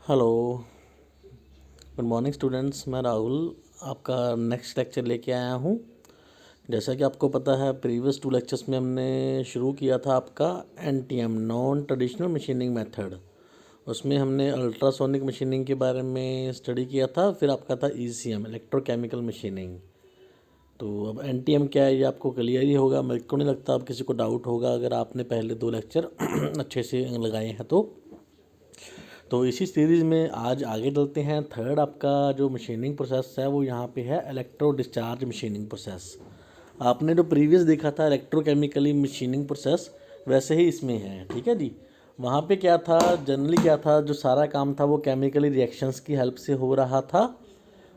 Hello, good morning students. मैं राहुल आपका next lecture लेके आया हूँ। जैसा कि आपको पता है, प्रीवियस 2 लेक्चर्स में हमने शुरू किया था आपका NTM non traditional machining method. उसमें हमने अल्ट्रासोनिक मशीनिंग के बारे में स्टडी किया था। फिर आपका था ईसीएम इलेक्ट्रोकेमिकल मशीनिंग। तो अब एनटीएम क्या है ये आपको क्लियर ही होगा। मेरे को नहीं लगता अब किसी को डाउट होगा अगर आपने पहले 2 लेक्चर अच्छे से लगाए हैं तो इसी सीरीज़ में आज आगे चलते हैं। थर्ड आपका जो मशीनिंग प्रोसेस है वो यहाँ पे है इलेक्ट्रो डिस्चार्ज मशीनिंग प्रोसेस। आपने जो प्रीवियस देखा था इलेक्ट्रोकेमिकली मशीनिंग प्रोसेस, वैसे ही इसमें है। ठीक है जी। वहाँ पे क्या था, जनरली क्या था, जो सारा काम था वो केमिकली रिएक्शंस की हेल्प से हो रहा था।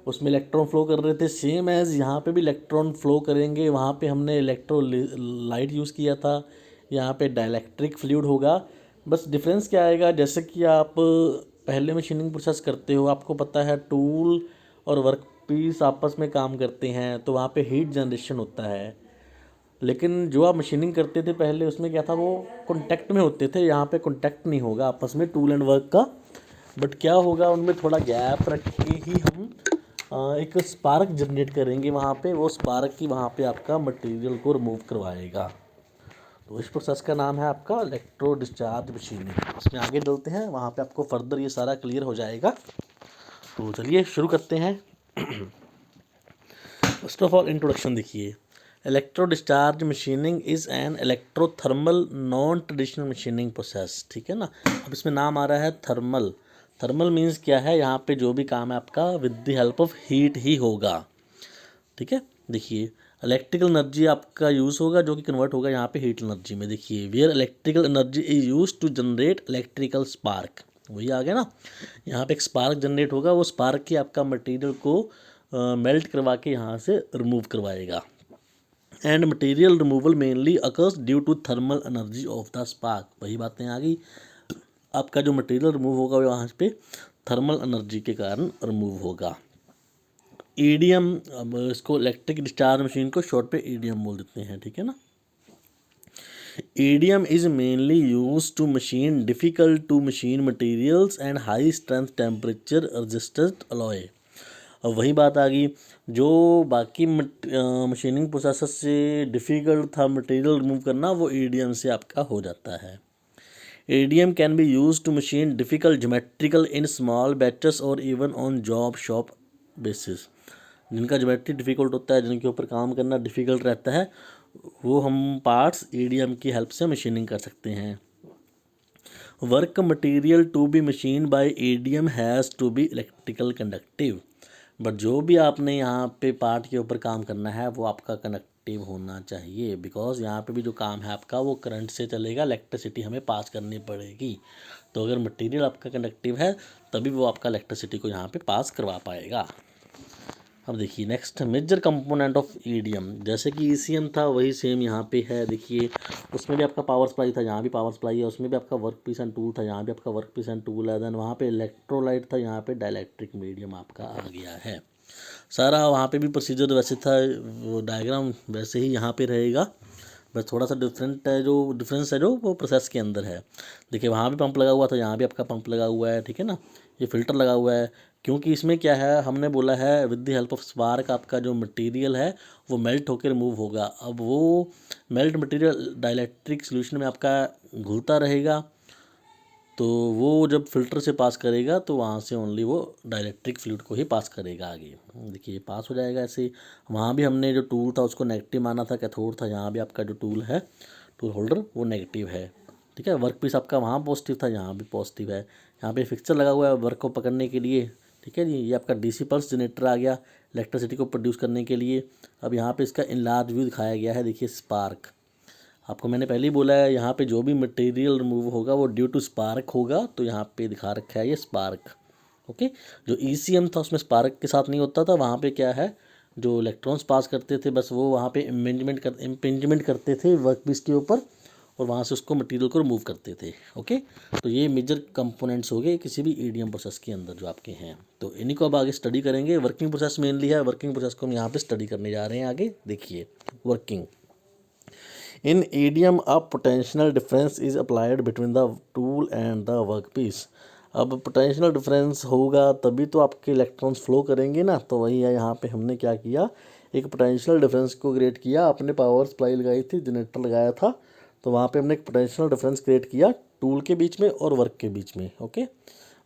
उसमें इलेक्ट्रॉन फ्लो कर रहे थे, सेम एज़ यहाँ पे भी इलेक्ट्रॉन फ्लो करेंगे। वहाँ पे हमने इलेक्ट्रोलाइट यूज़ किया था, यहाँ पे डाइलेक्ट्रिक फ्लूइड होगा। बस डिफरेंस क्या आएगा, जैसे कि आप पहले मशीनिंग प्रोसेस करते हो, आपको पता है टूल और वर्क पीस आपस में काम करते हैं तो वहाँ पे हीट जनरेशन होता है। लेकिन जो आप मशीनिंग करते थे पहले, उसमें क्या था, वो कॉन्टैक्ट में होते थे। यहाँ पे कॉन्टैक्ट नहीं होगा आपस में टूल एंड वर्क का, बट क्या होगा, उनमें थोड़ा गैप रख के ही हम एक स्पार्क जनरेट करेंगे। वहाँ पे वो स्पार्क ही वहाँ पे आपका मटेरियल को रिमूव करवाएगा। तो इस प्रोसेस का नाम है आपका इलेक्ट्रो डिस्चार्ज मशीनिंग। इसमें आगे चलते हैं, वहाँ पे आपको फर्दर ये सारा क्लियर हो जाएगा। तो चलिए शुरू करते हैं। फर्स्ट ऑफ ऑल इंट्रोडक्शन देखिए। Electro discharge machining is an electrothermal non traditional machining process. ठीक है ना। अब इसमें नाम आ रहा है थर्मल। थर्मल मीन्स क्या है, यहाँ पे जो भी काम है आपका with the help of heat ही होगा। ठीक है। देखिए, इलेक्ट्रिकल एनर्जी आपका यूज़ होगा जो कि कन्वर्ट होगा यहाँ पे हीट एनर्जी में। देखिए, where electrical energy is use to generate electrical spark. वही आ गया ना। यहाँ पे एक स्पार्क जनरेट होगा, वो स्पार्क ही आपका मटेरियल को मेल्ट करवा के यहाँ से रिमूव करवाएगा। And material removal mainly occurs due to thermal energy of the spark. वही बातें आ गई, आपका जो मटेरियल रिमूव होगा वो यहाँ पे थर्मल एनर्जी के कारण रिमूव होगा। ईडीएम, अब इसको इलेक्ट्रिक डिस्चार्ज मशीन को शॉर्ट पे ईडीएम बोल देते हैं। ठीक है ना। EDM is mainly use to machine difficult to machine materials and high strength temperature resistant alloy. अब वही बात आ गई, जो बाकी मशीनिंग प्रोसेस से डिफ़िकल्ट था मटेरियल रिमूव करना, वो ईडीएम से आपका हो जाता है। EDM can be use to machine difficult geometrical in small batches और even on job shop basis. जिनका ज्योमेट्री डिफ़िकल्ट होता है, जिनके ऊपर काम करना डिफ़िकल्ट रहता है, वो हम पार्ट्स ईडीएम की हेल्प से मशीनिंग कर सकते हैं। Work material to be machine by EDM has to be electrical conductive. But जो भी आपने यहाँ पे पार्ट के ऊपर काम करना है वो आपका कंडक्टिव होना चाहिए, बिकॉज यहाँ पे भी जो काम है आपका वो करंट से चलेगा, इलेक्ट्रिसिटी हमें पास करनी पड़ेगी। तो अगर मटेरियल आपका कंडक्टिव है तभी वो आपका इलेक्ट्रिसिटी को यहाँ पे पास करवा पाएगा। अब देखिए next, major component of EDM. जैसे कि ईसीएम था वही सेम यहाँ पे है। देखिए, उसमें भी आपका पावर सप्लाई था, यहाँ भी पावर सप्लाई है। उसमें भी आपका वर्क पीस एंड टूल था, यहाँ भी आपका वर्क पीस एंड टूल है। देन वहाँ पे इलेक्ट्रोलाइट था, यहाँ पे डाइलेक्ट्रिक मीडियम आपका आ गया है। सारा वहाँ पे भी प्रोसीजर वैसे था, वो डायग्राम वैसे ही यहाँ पे रहेगा। बस थोड़ा सा डिफरेंस है जो वो प्रोसेस के अंदर है। देखिए, वहाँ भी पंप लगा हुआ था, यहाँ भी आपका पंप लगा हुआ है। ठीक है ना। ये फिल्टर लगा हुआ है, क्योंकि इसमें क्या है, हमने बोला है with the help of spark आपका जो मटेरियल है वो मेल्ट होकर रिमूव होगा। अब वो मेल्ट मटेरियल डाइलेक्ट्रिक सोल्यूशन में आपका घुलता रहेगा, तो वो जब फिल्टर से पास करेगा तो वहाँ से ओनली वो डाइलेक्ट्रिक फ्लूइड को ही पास करेगा आगे। देखिए, पास हो जाएगा ऐसे। वहाँ भी हमने जो टूल था उसको नेगेटिव माना था, कैथोड था। यहाँ भी आपका जो टूल है, टूल होल्डर, वो नेगेटिव है। ठीक है। वर्क पीस आपका वहाँ पॉजिटिव था, यहाँ भी पॉजिटिव है। यहाँ पे फिक्सर लगा हुआ है वर्क को पकड़ने के लिए। ठीक है जी। ये आपका डीसी पल्स जनरेटर आ गया इलेक्ट्रिसिटी को प्रोड्यूस करने के लिए। अब यहाँ पे इसका इनलार्ज व्यू दिखाया गया है। देखिए, स्पार्क, आपको मैंने पहले ही बोला है, यहाँ पे जो भी मटेरियल रिमूव होगा वो ड्यू टू स्पार्क होगा। तो यहाँ पे दिखा रखा है ये स्पार्क। ओके। जो ईसीएम था उसमें स्पार्क के साथ नहीं होता था, वहाँ पे क्या है, जो इलेक्ट्रॉन्स पास करते थे बस वो वहाँ पे इम्पिंजमेंट करते थे वर्क पीस के ऊपर, और वहाँ से उसको मटेरियल को रिमूव करते थे। ओके। तो ये मेजर कंपोनेंट्स हो गए किसी भी ईडीएम प्रोसेस के अंदर जो आपके हैं। तो इन्हीं को अब आगे स्टडी करेंगे। वर्किंग प्रोसेस मेनली है, वर्किंग प्रोसेस को हम यहाँ पे स्टडी करने जा रहे हैं आगे। देखिए, working in EDM, a potential difference is applied between the tool and the workpiece. अब पोटेंशियल डिफरेंस होगा तभी तो आपके इलेक्ट्रॉन्स फ्लो करेंगे ना। तो वही है, यहाँ पे हमने क्या किया, एक पोटेंशियल डिफरेंस को क्रिएट किया। आपने पावर सप्लाई लगाई थी, जनरेटर लगाया था, तो वहाँ पे हमने एक पोटेंशियल डिफरेंस क्रिएट किया टूल के बीच में और वर्क के बीच में। Okay,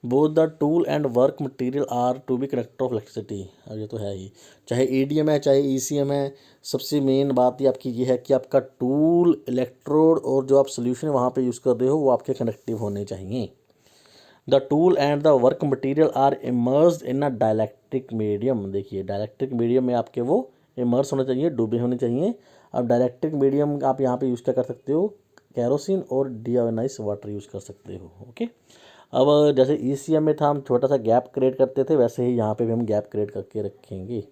both the tool and work material are to be conductor of electricity. अब ये तो है ही, चाहे ईडीएम है चाहे ईसीएम है, सबसे मेन बात ही आपकी ये है कि आपका टूल, इलेक्ट्रोड और जो आप सोल्यूशन वहाँ पे यूज़ कर रहे हो वो आपके कंडक्टिव होने चाहिए। The tool and the work material are immersed in a dielectric medium. देखिए डायलैक्ट्रिक मीडियम में आपके वो इमर्स होने चाहिए, डूबे होने चाहिए। अब डायलैक्ट्रिक मीडियम आप यहाँ पे यूज़ क्या कर सकते हो, कैरोसिन और डीआयोनाइज वाटर यूज़ कर सकते हो। ओके, अब जैसे ईसीएम में था हम छोटा सा गैप क्रिएट करते थे, वैसे ही यहाँ पे भी हम गैप क्रिएट करके रखेंगे।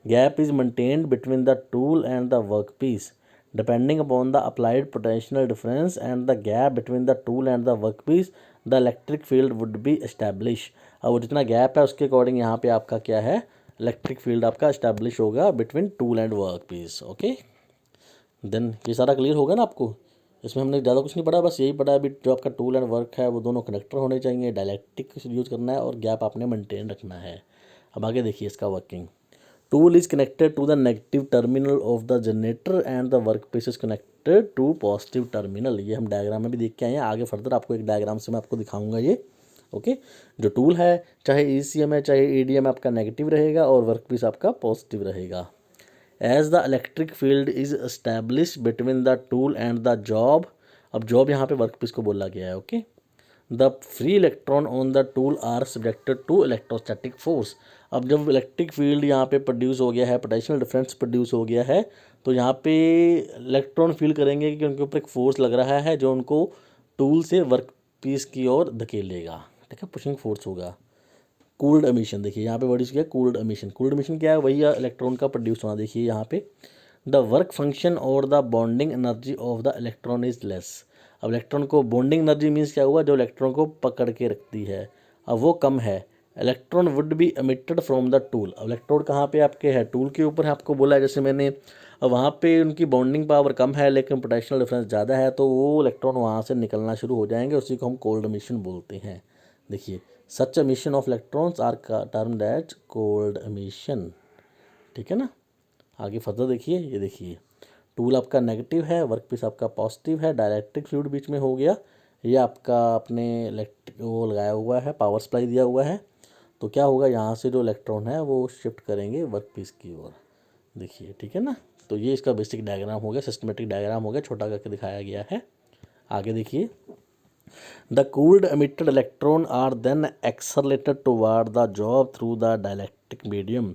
Gap is maintained between the tool and the work piece depending upon the applied potential difference and the gap between the tool and the work piece the electric field would be establish. अब वो जितना gap है उसके according यहाँ पे आपका क्या है, इलेक्ट्रिक फील्ड आपका एस्टैब्लिश होगा between tool and work piece. Okay, then ये सारा क्लियर होगा ना आपको। इसमें हमने ज़्यादा कुछ नहीं पढ़ा, बस यही पढ़ा अभी, जो आपका टूल एंड वर्क है वो दोनों कनेक्टर होने चाहिए, डायलैक्ट्रिक यूज़ करना है और गैप आपने मेंटेन रखना है। अब आगे देखिए इसका working. Tool is connected to the negative terminal of the generator and the work piece is connected to positive terminal. ये हम डायग्राम में भी देख के आए हैं, आगे फर्दर आपको एक डायग्राम से मैं आपको दिखाऊंगा ये। ओके, जो टूल है चाहे ईसीएम है चाहे ईडीएम आपका नेगेटिव रहेगा और वर्क पीस आपका पॉजिटिव रहेगा। As the electric field is establish between the tool and the job. अब जॉब यहाँ पे वर्क पीस को बोला गया है। Okay, the free electron on the tool are subjected to electrostatic force. अब जब इलेक्ट्रिक फील्ड यहाँ पे प्रोड्यूस हो गया है, पोटेंशियल डिफरेंस प्रोड्यूस हो गया है, तो यहाँ पे इलेक्ट्रॉन फील करेंगे कि उनके ऊपर एक फोर्स लग रहा है जो उनको टूल से वर्क पीस की ओर धकेलेगा। ठीक है, पुशिंग फोर्स होगा। कूल्ड एमिशन, देखिए यहाँ पे वर्ड यूज किया कूल्ड एमिशन। कूल्ड एमिशन क्या है, वही इलेक्ट्रॉन का प्रोड्यूस होना। देखिए यहाँ पे द वर्क फंक्शन और the bonding energy of the electron is less. अब इलेक्ट्रॉन को बॉन्डिंग एनर्जी मीन्स क्या हुआ, जो इलेक्ट्रॉन को पकड़ के रखती है, अब वो कम है। Electron would be emitted from the tool. अब इलेक्ट्रॉन कहाँ पे आपके है, टूल के ऊपर है, आपको बोला है जैसे मैंने। अब वहाँ पे उनकी बॉन्डिंग पावर कम है लेकिन पोटेंशियल डिफरेंस ज़्यादा है, तो वो इलेक्ट्रॉन वहाँ से निकलना शुरू हो जाएंगे, उसी को हम कोल्ड एमिशन बोलते हैं। देखिए such emission of electrons are termed as cold emission. ठीक है ना, आगे फर्दर देखिए। ये देखिए टूल आपका नेगेटिव है, वर्क पीस आपका पॉजिटिव है, डायलैक्ट्रिक फ्लूइड बीच में हो गया, ये आपका अपने इलेक्ट्रिक वो लगाया हुआ है, पावर सप्लाई दिया हुआ है। तो क्या होगा, यहाँ से जो इलेक्ट्रॉन है वो शिफ्ट करेंगे वर्क पीस की ओर। देखिए ठीक है ना, तो ये इसका बेसिक डायग्राम हो गया, सिस्टमेटिक डायग्राम हो गया, छोटा करके दिखाया गया है। आगे देखिए, the cooled emitted electron are then accelerated toward the job through the dielectric medium।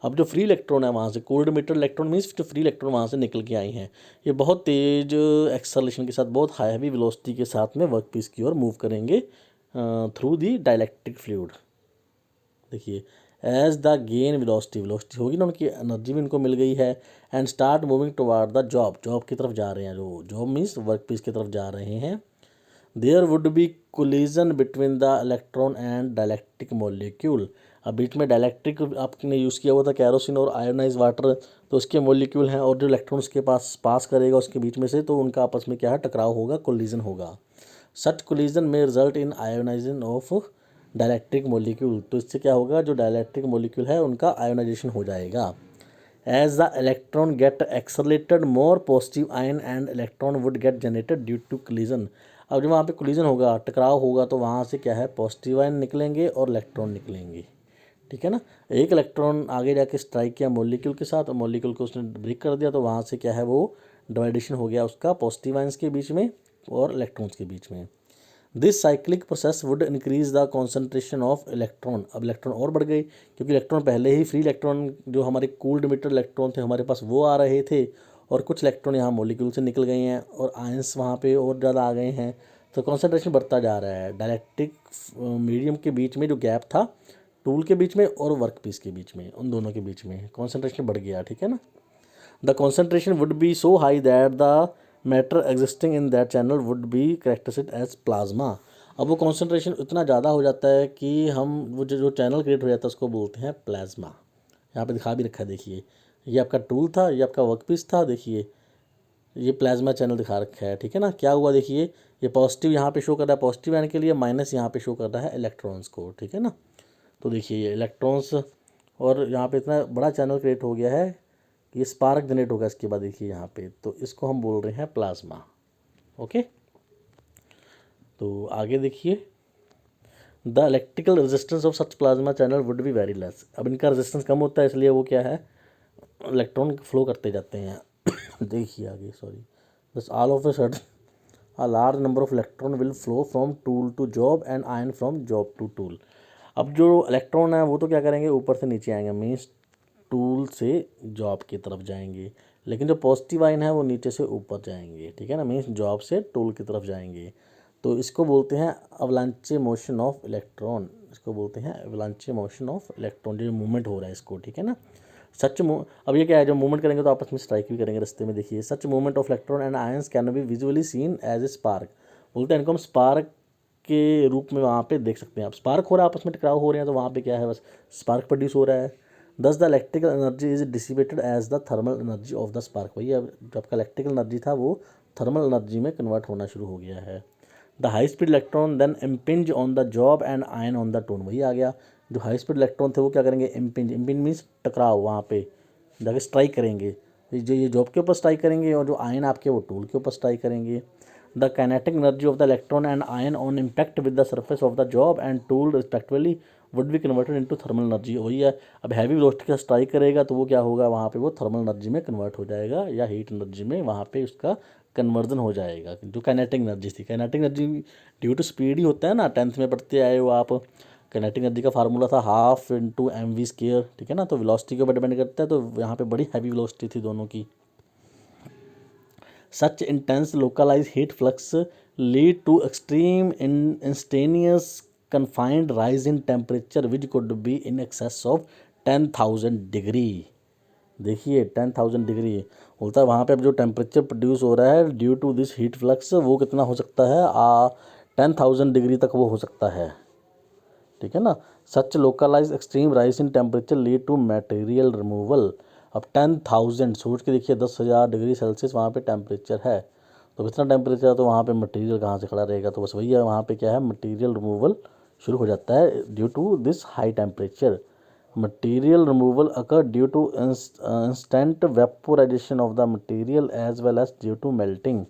अब जो फ्री इलेक्ट्रॉन है वहाँ से, कोल्ड emitted इलेक्ट्रॉन मीन्स जो फ्री इलेक्ट्रॉन वहाँ से निकल के आई हैं, ये बहुत तेज एक्सेलरेशन के साथ, बहुत हाई हैवी वेलोसिटी के साथ में वर्क पीस की ओर मूव करेंगे थ्रू दी डायलैक्ट्रिक फ्लूइड। देखिए as the gain velocity, velocity होगी ना उनकी, एनर्जी भी उनको मिल गई है, and start moving toward the job, job की तरफ जा रहे हैं, जो जॉब मीन्स वर्क पीस की तरफ जा रहे हैं। There would be collision between the electron and dielectric molecule. अब बीच में डायलैक्ट्रिक आपने यूज़ किया हुआ था, कैरोसिन और आयोनाइज वाटर, तो उसके मॉलिक्यूल हैं, और जो इलेक्ट्रॉन उसके पास पास करेगा उसके बीच में से, तो उनका आपस में क्या है, टकराव होगा, कोलिजन होगा। सच कोलिजन में result in ionization of dielectric molecule. तो इससे क्या होगा, जो डायलैक्ट्रिक मॉलिक्यूल है उनका आयोनाइजेशन हो जाएगा। As the electron get accelerated more positive ion and electron would get generated due to collision. अब जब वहाँ पे कोलिजन होगा, टकराव होगा, तो वहाँ से क्या है, पॉजिटिव आयन निकलेंगे और इलेक्ट्रॉन निकलेंगे। ठीक है ना, एक इलेक्ट्रॉन आगे जाके स्ट्राइक किया मॉलिक्यूल के साथ और मॉलिक्यूल को उसने ब्रेक कर दिया, तो वहाँ से क्या है, वो डिवाइडेशन हो गया उसका पॉजिटिव आयंस के बीच में और इलेक्ट्रॉन्स के बीच में। This cyclic process would increase the concentration of electron. अब इलेक्ट्रॉन और बढ़ गए, क्योंकि इलेक्ट्रॉन पहले ही फ्री इलेक्ट्रॉन, जो हमारे कूल्ड मीटर इलेक्ट्रॉन थे हमारे पास, वो आ रहे थे, और कुछ इलेक्ट्रॉन यहाँ मॉलिक्यूल से निकल गए हैं और आयंस वहाँ पे और ज़्यादा आ गए हैं, तो कॉन्सेंट्रेशन बढ़ता जा रहा है। डायलैक्ट्रिक मीडियम के बीच में जो गैप था, टूल के बीच में और वर्क पीस के बीच में, उन दोनों के बीच में कॉन्सेंट्रेशन बढ़ गया। ठीक है ना, the concentration would be so high that the matter existing in that channel would be characterized as plasma. अब वो कॉन्सेंट्रेशन इतना ज़्यादा हो जाता है कि हम वो जो चैनल क्रिएट हो जाता है उसको बोलते हैं प्लाज्मा। यहाँ पे दिखा भी रखा है, देखिए ये आपका टूल था, ये आपका वर्क पीस था, देखिए ये प्लाज्मा चैनल दिखा रखा है, ठीक है ना। क्या हुआ देखिए, ये पॉजिटिव यहाँ पे शो कर रहा है पॉजिटिव आयन के लिए, माइनस यहाँ पे शो कर रहा है इलेक्ट्रॉन्स को, ठीक है ना। तो देखिए ये इलेक्ट्रॉन्स और यहाँ पे इतना बड़ा चैनल क्रिएट हो गया है कि ये स्पार्क जनरेट होगा इसके बाद देखिए यहाँ पे, तो इसको हम बोल रहे हैं प्लाज्मा। ओके, तो आगे देखिए, the electrical resistance of such plasma channel would be very less. अब इनका रेजिस्टेंस कम होता है, इसलिए वो क्या है, इलेक्ट्रॉन फ्लो करते जाते हैं। देखिए आगे, सॉरी, बस all of a sudden a large number of electron will flow from tool to job and ion from job to tool। अब जो इलेक्ट्रॉन है वो तो क्या करेंगे, ऊपर से नीचे आएंगे, मीन्स टूल से जॉब की तरफ जाएंगे, लेकिन जो पॉजिटिव आयन है वो नीचे से ऊपर जाएंगे, ठीक है ना, मीन्स जॉब से टूल की तरफ जाएंगे। तो इसको बोलते हैं अवलांचे मोशन ऑफ इलेक्ट्रॉन, इसको बोलते हैं अवलांचे मोशन ऑफ इलेक्ट्रॉन, जो मूवमेंट हो रहा है इसको, ठीक है ना। अब ये क्या है, जब मूवमेंट करेंगे तो आपस में स्ट्राइक भी करेंगे रास्ते में। देखिए, such movement of electron and ions can be visually seen as a spark. बोलते हैं इनको हम स्पार्क के रूप में वहाँ पे देख सकते हैं। अब स्पार्क हो रहा है, आपस में टकराव हो रहे हैं, तो वहाँ पे क्या है, बस स्पार्क प्रोड्यूस हो रहा है। Thus the electrical energy is dissipated as the thermal energy of the spark. वही अब जो आपका इलेक्ट्रिकल एनर्जी था वो थर्मल एनर्जी में कन्वर्ट होना शुरू हो गया है। The high speed electron then impinge on the job and ion on the tone. वही आ गया, जो हाई स्पीड इलेक्ट्रॉन थे वो क्या करेंगे, इम्पिंज, इम्पिंज मीन्स टकराव, वहाँ पे जाके स्ट्राइक करेंगे, जो ये जॉब के ऊपर स्ट्राइक करेंगे, और जो आयन आपके वो टूल के ऊपर स्ट्राइक करेंगे। The kinetic energy of the electron and ion on impact with the surface of the job and tool respectively would be converted into thermal energy. वही है, अब हैवी वेलोसिटी का स्ट्राइक करेगा तो वो क्या होगा, वहाँ पे वो थर्मल एनर्जी में कन्वर्ट हो जाएगा, या हीट एनर्जी में वहाँ पे उसका कन्वर्जन हो जाएगा। जो काइनेटिक एनर्जी थी, kinetic energy due to speed ही होता है ना, 10th में पढ़ते आए हो आप। काइनेटिक एनर्जी का फार्मूला था हाफ इंटू mv², ठीक है ना। तो वेलोसिटी के ऊपर डिपेंड करता है, तो यहाँ पे बड़ी हैवी वेलोसिटी थी दोनों की। Such intense localise heat flux lead to extreme instantaneous confined rise in temperature which could be in excess of 10,000 degree. देखिए 10,000 डिग्री बोलता है, वहाँ पे अब जो टेम्परेचर प्रोड्यूस हो रहा है due to this heat flux, वो कितना हो सकता है, 10,000 डिग्री तक वो हो सकता है, ठीक है ना। Such localise extreme rise in temperature lead to material removal. अब 10,000 सोच के देखिए, 10,000 डिग्री सेल्सियस वहाँ पे टेम्परेचर है, तो इतना टेम्परेचर है तो वहाँ पे मटेरियल कहाँ से खड़ा रहेगा, तो बस वही है, वहाँ पे क्या है, मटेरियल रिमूवल शुरू हो जाता है due to this high temperature. Material removal occur due to instant vaporization of the material as well as due to melting.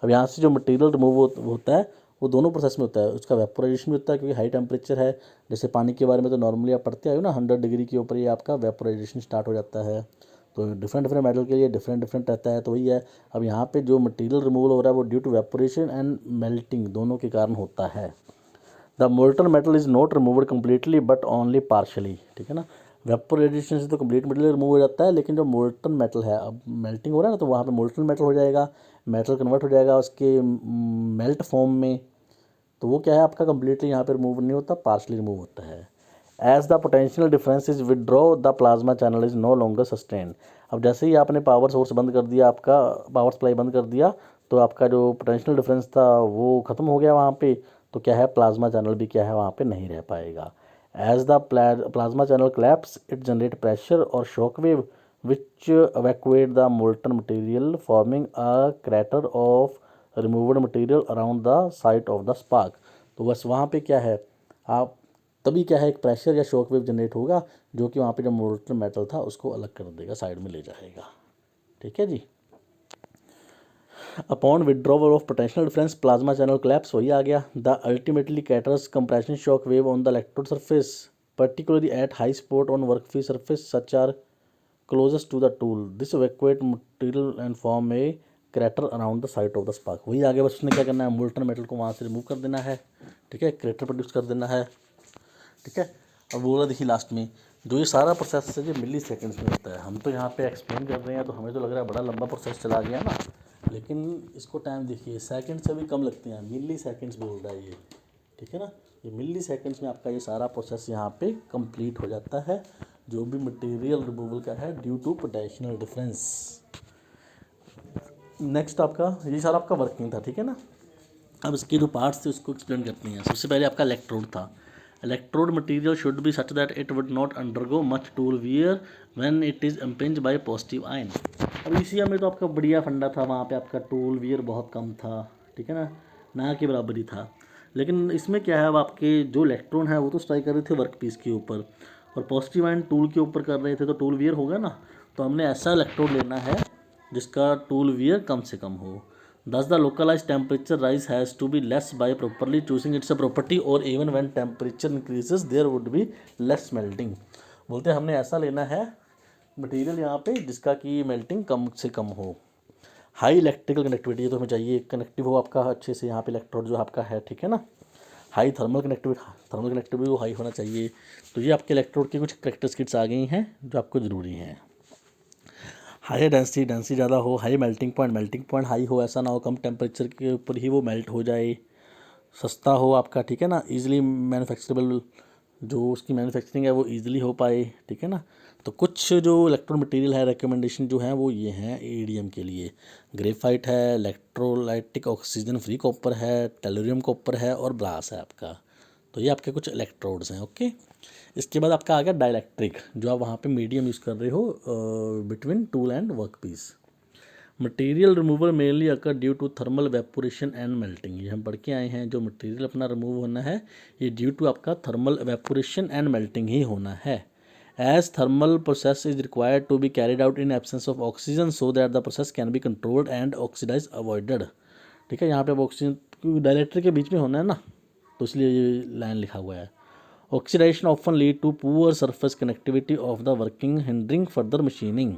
अब यहाँ से जो मटेरियल रिमूव होता है वो दोनों प्रोसेस में होता है, उसका वेपोराइजेशन भी होता है क्योंकि हाई टेम्परेचर है। जैसे पानी के बारे में तो नॉर्मली आप पढ़ते आए हो ना, 100 डिग्री के ऊपर ये आपका वेपोराइजेशन स्टार्ट हो जाता है। तो डिफरेंट डिफरेंट मेटल के लिए डिफरेंट डिफरेंट रहता है, तो वही है। अब यहाँ पे जो मटेरियल रिमूवल हो रहा है वो due to vaporation and melting दोनों के कारण होता है। The molten metal is not removed completely but only partially, ठीक है ना। वेपोराइजेशन से तो कंप्लीट मटेरियल रिमूव हो जाता है, लेकिन जो मोल्टन मेटल है, अब मेल्टिंग हो रहा है ना, तो वहाँ पे मोल्टन मेटल हो जाएगा, मेटल कन्वर्ट हो जाएगा उसके मेल्ट फॉर्म में, तो वो क्या है आपका कंप्लीटली यहाँ पे रिमूव नहीं होता, पार्शली रिमूव होता है। As the potential difference is withdraw the plasma channel is no longer sustain. अब जैसे ही आपने पावर सोर्स बंद कर दिया, आपका पावर सप्लाई बंद कर दिया, तो आपका जो पोटेंशियल डिफरेंस था वो ख़त्म हो गया वहाँ पे, तो क्या है, प्लाज्मा चैनल भी क्या है वहाँ पे नहीं रह पाएगा। As the plasma channel collapse it generate pressure और shock wave which evacuate the molten material forming a crater of removed material around the site of the spark. तो बस वहाँ पे क्या है, आप तभी क्या है, एक प्रेशर या शॉक वेव जनरेट होगा जो कि वहाँ पे जो मोल्टन मेटल था उसको अलग कर देगा, साइड में ले जाएगा, ठीक है जी। Upon withdrawal of potential difference plasma channel collapse, वही आ गया। The ultimately creates compression shock wave on the electrode surface particularly at high spot on work free surface such are closest to the tool this evacuate material and form a crater around the site of the spark. वही आगे बस उसने क्या करना है, molten metal को वहाँ से रिमूव कर देना है, ठीक है, क्रेटर प्रोड्यूस कर देना है, ठीक है। अब बोला देखिए लास्ट में, जो ये सारा प्रोसेस है जो मिली सेकेंड्स में होता है, हम तो यहाँ पे एक्सप्लेन कर रहे हैं तो हमें तो लग रहा है बड़ा लंबा प्रोसेस चला गया ना, लेकिन इसको टाइम देखिए सेकंड से भी कम लगते हैं, मिली सेकेंड्स बोल रहा है ये, ठीक है ना। ये मिली सेकेंड्स में आपका ये सारा प्रोसेस यहाँ पे कंप्लीट हो जाता है, जो भी मटेरियल रिमूवल का है due to potential difference. Next आपका ये सारा आपका वर्किंग था, ठीक है ना। अब इसके जो पार्ट्स थे उसको एक्सप्लेन करते हैं। सबसे पहले आपका इलेक्ट्रोड था। Electrode material should be such that it would not undergo much tool wear when it is impinge bye positive ion. अब ईसीएम में तो आपका बढ़िया फंडा था, वहाँ पे आपका टूल वियर बहुत कम था, ठीक है ना के बराबर ही था। लेकिन इसमें क्या है, अब आपके जो इलेक्ट्रॉन है वो तो स्ट्राइक कर रहे थे वर्क पीस के ऊपर और पॉजिटिव आयन टूल के ऊपर कर रहे थे, तो टूल वियर होगा ना। तो हमने ऐसा इलेक्ट्रोड लेना है जिसका टूल वियर कम से कम हो। Thus the localized temperature rise has to be less by properly choosing its property, or even when temperature increases there would be less melting। बोलते हैं हमने ऐसा लेना है मटेरियल यहाँ पे जिसका कि मेल्टिंग कम से कम हो। हाई इलेक्ट्रिकल कनेक्टिविटी तो हमें चाहिए, कनेक्टिव हो आपका अच्छे से, यहाँ पे इलेक्ट्रोड जो आपका है, ठीक है ना। हाई थर्मल कनेक्टिविटी वो हाई होना चाहिए। तो ये आपके इलेक्ट्रोड की कुछ कैरेक्टरिस्टिक्स आ गई हैं जो आपको ज़रूरी हैं। हाई डेंसिटी ज़्यादा हो, हाई मेल्टिंग पॉइंट हाई हो, ऐसा ना हो कम टेम्परेचर के ऊपर ही वो मेल्ट हो जाए। सस्ता हो आपका, ठीक है ना, ईजिली मैन्युफैक्चरेबल, जो उसकी मैन्युफैक्चरिंग है वो ईजिली हो पाए, ठीक है ना। तो कुछ जो इलेक्ट्रो मटेरियल है रिकमेंडेशन जो है वो ये हैं एडीएम के लिए। ग्रेफाइट है, इलेक्ट्रोलाइटिक ऑक्सीजन फ्री कॉपर है, टेलुरियम कॉपर है और ब्रास है आपका। तो ये आपके कुछ इलेक्ट्रोड्स हैं, ओके। इसके बाद आपका आ गया डाइलेक्ट्रिक, जो आप वहाँ पे मीडियम यूज़ कर रहे हो between tool and work piece. Material removal mainly occur due to thermal vaporation and melting. ये हम पढ़ के आए हैं, जो मटेरियल अपना रिमूव होना है ये ड्यू टू आपका थर्मल वेपोरेशन एंड मेल्टिंग ही होना है। As thermal process is required to be carried out in absence of oxygen so that the process can be controlled and oxidize avoided. ठीक है, यहाँ पे अब ऑक्सीजन डायरेक्ट्रिक के बीच में होना है ना, तो इसलिए ये लाइन लिखा हुआ है। Oxidization often lead to poor surface connectivity of the working hindering further machining.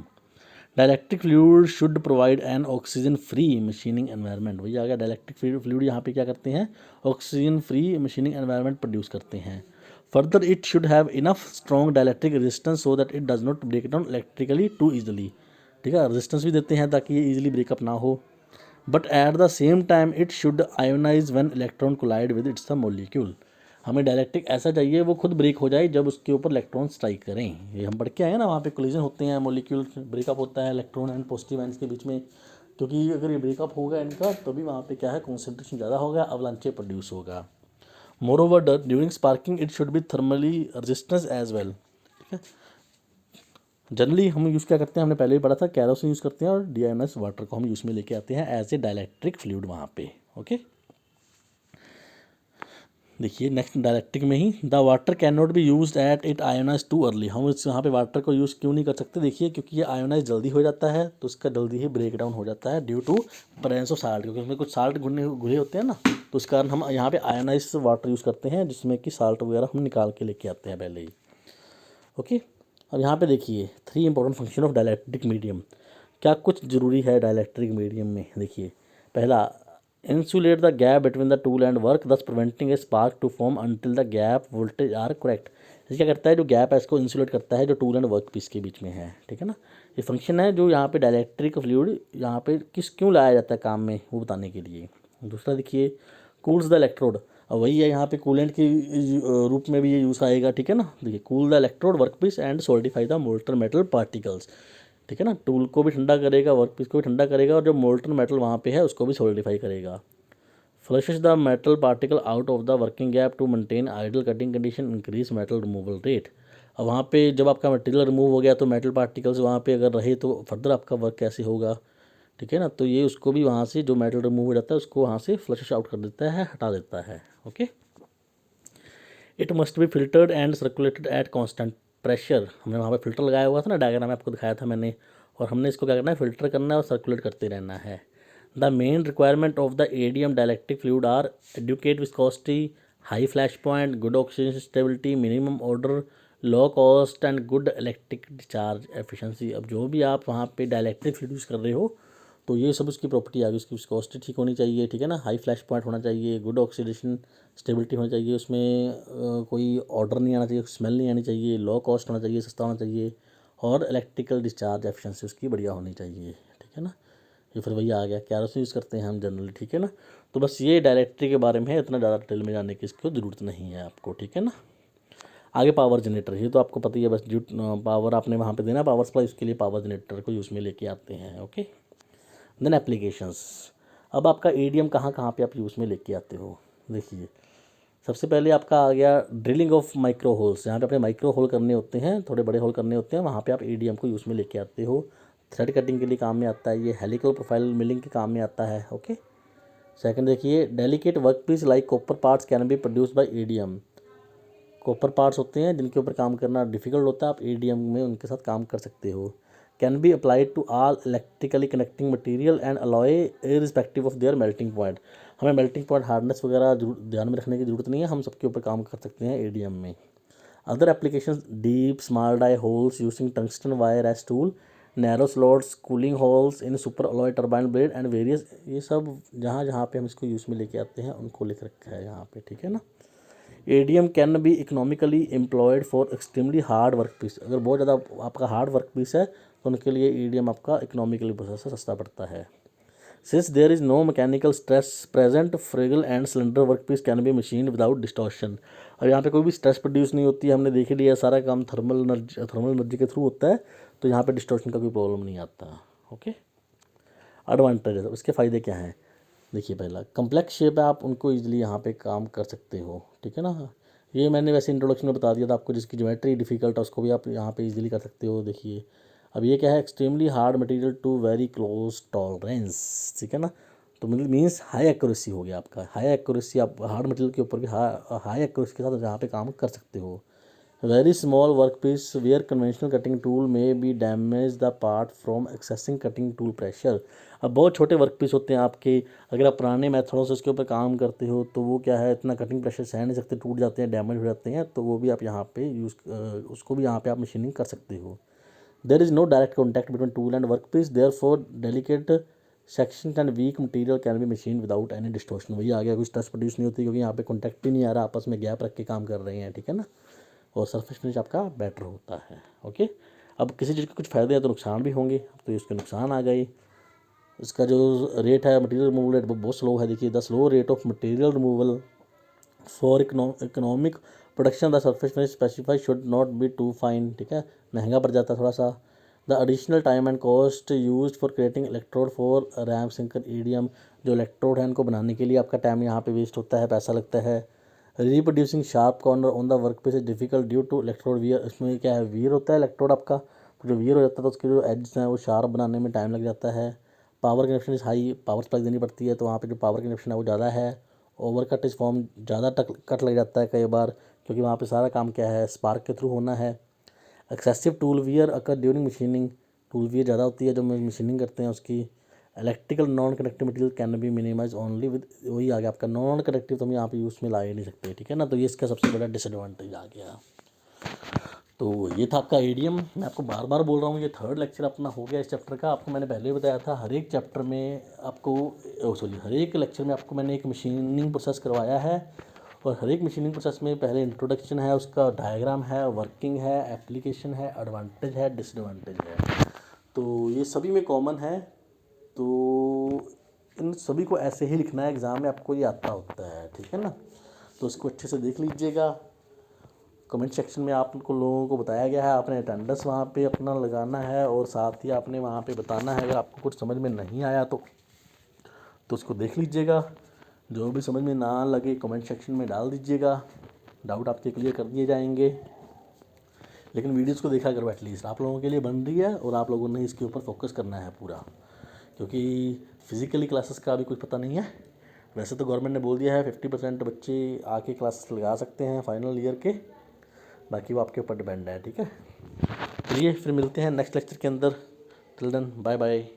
Dielectric fluid should provide an oxygen free machining environment. वही आ गया, डायलेक्ट्रिक फ्लूइड यहाँ पे क्या करते हैं, oxygen free machining environment produce करते हैं। Further it should have enough strong dielectric resistance so that it does not break down electrically too easily. ठीक है, रेजिस्टेंस भी देते हैं ताकि ये ईजिली ब्रेकअप ना हो। But at the same time it should ionize when electron collide with its molecule. हमें डायलेक्ट्रिक ऐसा चाहिए वो खुद ब्रेक हो जाए जब उसके ऊपर इलेक्ट्रॉन स्ट्राइक करें। ये हम पढ़ के आए ना, वहाँ पे कोलिजन होते हैं, मॉलिक्यूल ब्रेकअप होता है इलेक्ट्रॉन एंड पॉजिटिव आयंस के बीच में। क्योंकि अगर ये ब्रेकअप होगा इनका तभी वहाँ पे क्या है, कॉन्सेंट्रेशन ज़्यादा होगा, अवलांचे प्रोड्यूस होगा। Moreover during sparking it should be thermally resistance as well. ठीक है, जनरली हम यूज़ क्या करते हैं, हमने पहले ही पढ़ा था, कैरोसिन यूज़ करते हैं और डीआईएनएस वाटर को हम यूज़ में लेके आते हैं एज ए डायलेक्ट्रिक फ्लूइड वहाँ पे, ओके। देखिए नेक्स्ट डायलेक्ट्रिक में ही, the water can not be use at it ionise too early. हम इस यहाँ पे वाटर को यूज़ क्यों नहीं कर सकते, देखिए क्योंकि ये आयोनाइज जल्दी हो जाता है तो उसका जल्दी ही ब्रेक डाउन हो जाता है due to presence of salt, क्योंकि उसमें कुछ साल्ट घुले होते हैं ना, तो उस कारण हम यहाँ पे आयोनाइज वाटर यूज़ करते हैं जिसमें कि साल्ट वगैरह हम निकाल के लेके आते हैं पहले ही, ओके। अब यहाँ पे देखिए 3 important function of dielectric medium. क्या कुछ ज़रूरी है डायलेक्ट्रिक मीडियम में, देखिए पहला, insulate the gap between the tool and work thus preventing a spark to form until the gap voltage are correct. ये क्या करता है, जो गैप है इसको इंसुलेट करता है जो टूल एंड वर्क पीस के बीच में है, ठीक है ना। ये फंक्शन है जो यहाँ पे डायलेक्ट्रिक फ्लूइड यहाँ पे क्यों लाया जाता है काम में वो बताने के लिए। दूसरा देखिए, कूल्स द इलेक्ट्रोड, और वही है यहाँ पे कूलेंट के रूप में भी ये यूज़ आएगा, ठीक है ना। देखिए, cool the electrode work piece and solidify the molten metal particles. ठीक है ना, टूल को भी ठंडा करेगा, वर्क पीस को भी ठंडा करेगा और जो मोल्टन मेटल वहाँ पे है उसको भी सॉलिडिफाई करेगा। Flushes the metal particle out of the working gap to maintain ideal cutting condition, increase metal removal rate. अब वहाँ पे जब आपका मटेरियल रिमूव हो गया तो मेटल पार्टिकल्स वहाँ पे अगर रहे तो फर्दर आपका वर्क कैसे होगा, ठीक है ना। तो ये उसको भी वहाँ से जो मेटल रिमूव हो जाता है उसको वहाँ से फ्लश आउट कर देता है, हटा देता है, okay. It must be filtered and circulated at constant pressure. हमने वहाँ पे फिल्टर लगाया हुआ था ना, डायग्राम में आपको दिखाया था मैंने, और हमने इसको क्या करना है, फिल्टर करना है और सर्कुलेट करते रहना है। The main requirement of the EDM dielectric fluid are adequate viscosity, high flash point, good oxygen stability, minimum order, low cost and good electric discharge efficiency. अब जो भी आप वहाँ पे डायलेक्ट्रिक फ्लूइड यूज़ कर रहे हो तो ये सब उसकी प्रॉपर्टी आ गई, उसकी विस्कोसिटी ठीक होनी चाहिए, ठीक है ना, हाई फ्लैश पॉइंट होना चाहिए, गुड ऑक्सीडेशन स्टेबिलिटी होनी चाहिए, उसमें कोई ऑर्डर नहीं आना चाहिए, स्मेल नहीं आनी चाहिए, लो कॉस्ट होना चाहिए, सस्ता होना चाहिए, और इलेक्ट्रिकल डिस्चार्ज एफिशिएंसी उसकी बढ़िया होनी चाहिए, ठीक है ना। ये फिर वही आ गया, कैरोसिन यूज़ करते हैं हम जनरली, ठीक है ना। तो बस ये डायलेक्ट्रिक के बारे में है, इतना ज़्यादा डिटेल में जाने की इसको ज़रूरत नहीं है आपको, ठीक है ना। आगे पावर जनरेटर, ये तो आपको पता ही है, बस जो पावर आपने वहाँ पे देना पावर सप्लाई, उसके लिए पावर जनरेटर को यूज़ में लेके आते हैं, ओके। देन एप्लीकेशंस, अब आपका एडीएम कहाँ कहाँ पे आप यूज़ में लेके आते हो, देखिए सबसे पहले आपका आ गया ड्रिलिंग ऑफ माइक्रो होल्स, यहाँ पे अपने माइक्रो होल करने होते हैं, थोड़े बड़े होल करने होते हैं, वहाँ पे आप एडीएम को यूज़ में लेके आते हो। थ्रेड कटिंग के लिए काम में आता है ये, हेलिकल प्रोफाइल मिलिंग के काम में आता है। ओके, सेकंड देखिए, delicate work piece like copper parts can be produced by EDM. Copper parts होते हैं जिनके ऊपर काम करना डिफिकल्ट होता है, आप एडीएम में उनके साथ काम कर सकते हो। Can be applied to all electrically connecting material and alloy irrespective of their melting point. हमें मेल्टिंग पॉइंट हार्डनेस वगैरह ध्यान में रखने की जरूरत नहीं है, हम सबके ऊपर काम कर सकते हैं एडीएम में। Other applications, deep small die holes using tungsten wire as tool, narrow slots, cooling holes in super alloy turbine blade and various, ये सब जहाँ जहाँ पे हम इसको यूज़ में लेके आते हैं उनको लिख रखा है यहाँ पे, ठीक है ना। EDM can be economically employed for extremely hard work piece. अगर बहुत ज़्यादा आपका हार्ड वर्क पीस है तो उनके लिए एडीएम आपका इकोनॉमिकली प्रोसेस से सस्ता पड़ता है। Since there is no mechanical stress present, fragile and cylinder work piece can be machine without distortion. और यहाँ पे कोई भी स्ट्रेस प्रोड्यूस नहीं होती है, हमने देख लिया सारा काम थर्मल एनर्जी के थ्रू होता है, तो यहाँ पे डिस्टॉर्शन का कोई प्रॉब्लम नहीं आता। ओके, एडवांटेज है, इसके फ़ायदे क्या हैं। देखिए, पहला कम्प्लेक्स शेप है, आप उनको इजीली यहाँ पे काम कर सकते हो, ठीक है ना। ये मैंने वैसे इंट्रोडक्शन में बता दिया था आपको, जिसकी ज्योमेट्री डिफिकल्ट है उसको भी आप यहाँ पे इजीली कर सकते हो। देखिए, अब ये क्या है, extremely hard material to very close tolerance, ठीक है ना। तो मतलब मीन्स हाई एक्यूरेसी हो गया आपका, हाई एक्यूरेसी, आप हार्ड मटेरियल के ऊपर भी हाई एक्यूरेसी के साथ यहाँ पे काम कर सकते हो। Very small work piece where conventional cutting tool may be damage the part from excessing cutting tool pressure. अब बहुत छोटे वर्क पीस होते हैं आपके, अगर आप पुराने मेथडों से उसके ऊपर काम करते हो तो वो क्या है, इतना कटिंग प्रेशर सह नहीं सकते, टूट जाते हैं, डैमेज हो जाते हैं, तो वो भी आप यहाँ पे उसको भी यहाँ पे आप मशीनिंग कर सकते हो। There is no direct contact between tool and work piece, therefore delicate section and weak material can be machine without any distortion. वही आ गया, कुछ स्ट्रेस प्रोड्यूस नहीं होती क्योंकि यहाँ पे कॉन्टैक्ट भी नहीं आ रहा, आपस में गैप रख के काम कर रहे हैं, ठीक है ना। और सरफेस फिनिश आपका बेटर होता है। ओके, अब किसी चीज़ के कुछ फ़ायदे हैं तो नुकसान भी होंगे, तो इसके नुकसान आ गए। इसका जो रेट है मटेरियल रिमूवल रेट वो बहुत स्लो है। देखिए, the slow rate of material removal for economic production the surface finish specify should not be too fine, ठीक है, महंगा पड़ जाता है थोड़ा सा। The additional time and cost use for creating electrode for ram sinker EDM, जो electrode है इनको बनाने के लिए आपका टाइम यहाँ पे वेस्ट होता है, पैसा लगता है। Reproducing sharp corner on the work piece is difficult due to electrode wear. इसमें क्या है, वियर होता है इलेक्ट्रोड आपका, तो जो वियर हो जाता है तो उसके जो एड्स हैं वो शार्प बनाने में टाइम लग जाता है। Power consumption is high, power supply देनी पड़ती है, तो वहाँ पे जो पावर कंजप्शन है वो ज़्यादा है। ओवर कट इज फॉर्म, ज़्यादा कट लग जाता है कई बार, क्योंकि वहाँ पे सारा काम क्या है, स्पार्क के थ्रू होना है। Excessive tool wear occur during machining, tool wear ज़्यादा होती है जब मशीनिंग करते हैं उसकी। Electrical non connective material can be minimize only with, वही आ गया आपका नॉन कनेक्टिव, तो हम यहाँ पे यूज़ में ला ही नहीं सकते, ठीक है ना। तो ये इसका सबसे बड़ा डिसएडवांटेज आ गया। तो ये था आपका एडीएम। मैं आपको बार बार बोल रहा हूँ, ये थर्ड लेक्चर अपना हो गया इस चैप्टर का। आपको मैंने पहले भी बताया था, हर एक चैप्टर में आपको हर एक लेक्चर में आपको मैंने एक मशीनिंग प्रोसेस करवाया है, और हर एक मशीनिंग प्रोसेस में पहले इंट्रोडक्शन है, उसका डायग्राम है, वर्किंग है, एप्लीकेशन है, एडवांटेज है, डिसएडवांटेज है, तो ये सभी में कॉमन है। तो इन सभी को ऐसे ही लिखना है, एग्ज़ाम में आपको ये आता होता है, ठीक है ना। तो इसको अच्छे से देख लीजिएगा। कमेंट सेक्शन में आपको लोगों को बताया गया है, आपने अटेंडेंस वहाँ पे अपना लगाना है, और साथ ही आपने वहाँ पे बताना है अगर आपको कुछ समझ में नहीं आया तो उसको देख लीजिएगा। जो भी समझ में ना लगे कमेंट सेक्शन में डाल दीजिएगा, डाउट आपके क्लियर कर दिए जाएंगे। लेकिन वीडियोज़ को देखा करो, एटलीस्ट आप लोगों के लिए बन रही है, और आप लोगों ने इसके ऊपर फोकस करना है पूरा, क्योंकि फिज़िकली क्लासेस का अभी कुछ पता नहीं है। वैसे तो गवर्नमेंट ने बोल दिया है 50% बच्चे आके क्लासेस लगा सकते हैं फाइनल ईयर के, बाकी वो आपके ऊपर डिपेंड है, ठीक है। चलिए फिर मिलते हैं नेक्स्ट लेक्चर के अंदर। Till then bye bye.